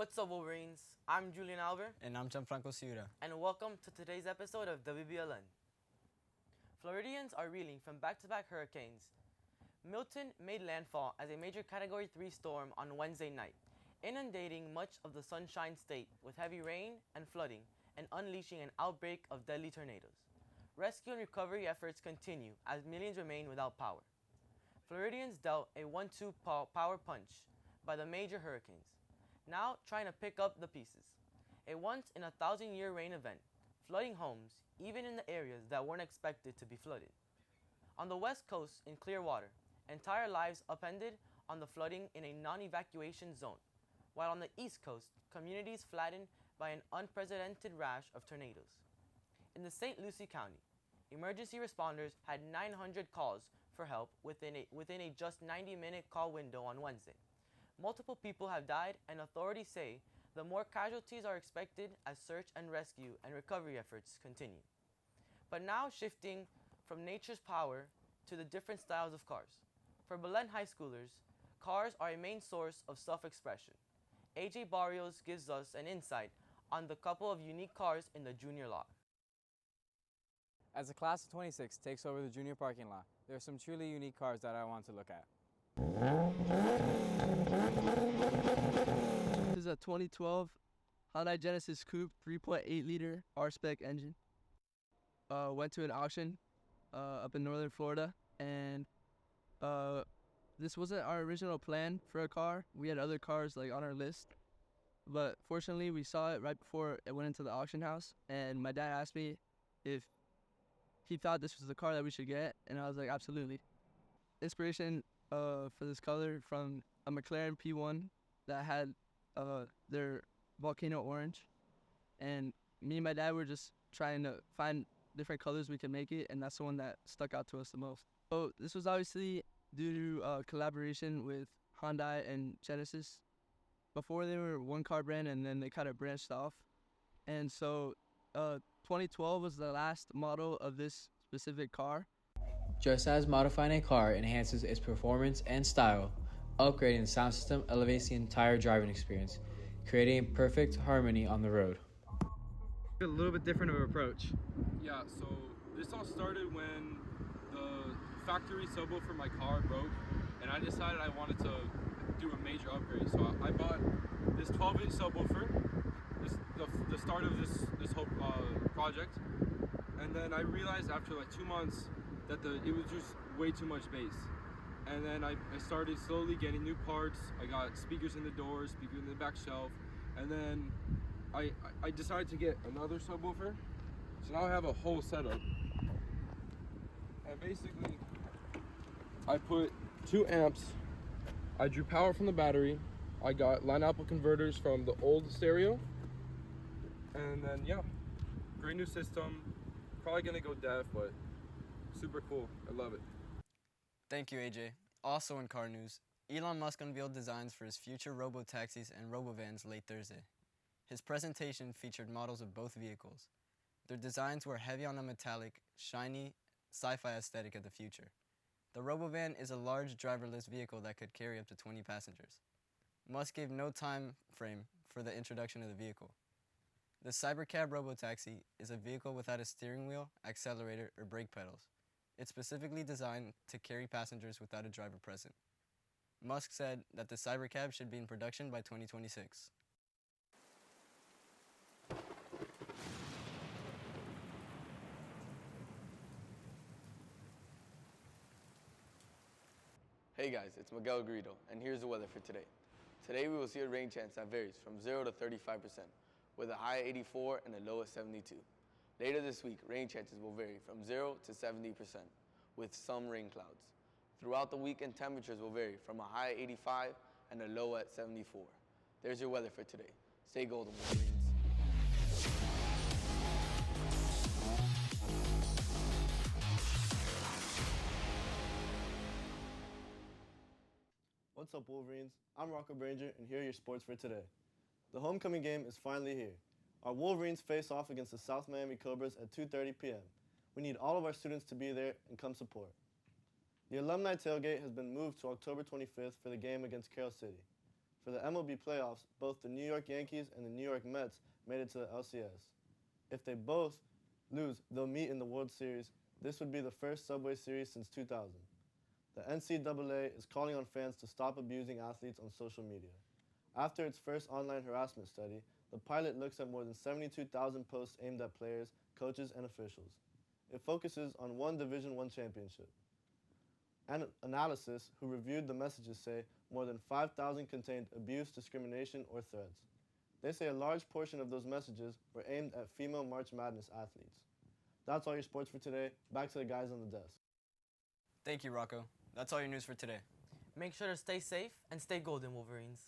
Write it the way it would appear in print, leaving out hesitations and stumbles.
What's up, Wolverines? I'm Julian Albert. And I'm Gianfranco Ciura. And welcome to today's episode of WBLN. Floridians are reeling from back-to-back hurricanes. Milton made landfall as a major Category 3 storm on Wednesday night, inundating much of the Sunshine State with heavy rain and flooding and unleashing an outbreak of deadly tornadoes. Rescue and recovery efforts continue as millions remain without power. Floridians dealt a 1-2 power punch by the major hurricanes, now trying to pick up the pieces. A once-in-a-thousand-year rain event, flooding homes even in the areas that weren't expected to be flooded. On the west coast in Clearwater, entire lives upended on the flooding in a non-evacuation zone, while on the east coast, communities flattened by an unprecedented rash of tornadoes. In the St. Lucie County, emergency responders had 900 calls for help within a just 90-minute call window on Wednesday. Multiple people have died, and authorities say the more casualties are expected as search and rescue and recovery efforts continue. But now shifting from nature's power to the different styles of cars. For Belen high schoolers, cars are a main source of self-expression. AJ Barrios gives us an insight on the couple of unique cars in the junior lot. As the class of 26 takes over the junior parking lot, there are some truly unique cars that I want to look at. This is a 2012 Hyundai Genesis Coupe 3.8-liter R-Spec engine. Went to an auction up in northern Florida, and this wasn't our original plan for a car. We had other cars on our list, but fortunately we saw it right before it went into the auction house, and my dad asked me if he thought this was the car that we should get, and I was like, absolutely. Inspiration for this color from a McLaren P1 that had their volcano orange, and me and my dad were just trying to find different colors we can make it, and that's the one that stuck out to us the most. So this was obviously due to collaboration with Hyundai and Genesis. Before they were one car brand, and then they kind of branched off, and so 2012 was the last model of this specific car. Just as modifying a car enhances its performance and style, upgrading the sound system elevates the entire driving experience, creating a perfect harmony on the road. A little bit different of an approach. Yeah, so this all started when the factory subwoofer my car broke, and I decided I wanted to do a major upgrade. So I bought this 12-inch subwoofer, the start of this whole project, and then I realized after 2 months that it was just way too much bass. And then I started slowly getting new parts. I got speakers in the doors, speakers in the back shelf, and then I decided to get another subwoofer. So now I have a whole setup. And basically, I put 2 amps. I drew power from the battery. I got line output converters from the old stereo. And then, yeah, great new system. Probably gonna go deaf, but super cool. I love it. Thank you, AJ. Also in car news, Elon Musk unveiled designs for his future robo-taxis and robo-vans late Thursday. His presentation featured models of both vehicles. Their designs were heavy on the metallic, shiny, sci-fi aesthetic of the future. The robo-van is a large driverless vehicle that could carry up to 20 passengers. Musk gave no time frame for the introduction of the vehicle. The Cybercab robo-taxi is a vehicle without a steering wheel, accelerator, or brake pedals. It's specifically designed to carry passengers without a driver present. Musk said that the Cybercab should be in production by 2026. Hey guys, it's Miguel Garrido, and here's the weather for today. Today we will see a rain chance that varies from 0 to 35%, with a high 84 and a low of 72. Later this week, rain chances will vary from 0 to 70%, with some rain clouds. Throughout the weekend, temperatures will vary from a high 85 and a low at 74. There's your weather for today. Stay golden, Wolverines. What's up, Wolverines? I'm Rocco Branger, and here are your sports for today. The homecoming game is finally here. Our Wolverines face off against the South Miami Cobras at 2:30 p.m. We need all of our students to be there and come support. The alumni tailgate has been moved to October 25th for the game against Carroll City. For the MLB playoffs, both the New York Yankees and the New York Mets made it to the LCS. If they both lose, they'll meet in the World Series. This would be the first Subway Series since 2000. The NCAA is calling on fans to stop abusing athletes on social media. After its first online harassment study, the pilot looks at more than 72,000 posts aimed at players, coaches, and officials. It focuses on one Division I championship. An analysis who reviewed the messages say more than 5,000 contained abuse, discrimination, or threats. They say a large portion of those messages were aimed at female March Madness athletes. That's all your sports for today. Back to the guys on the desk. Thank you, Rocco. That's all your news for today. Make sure to stay safe and stay golden, Wolverines.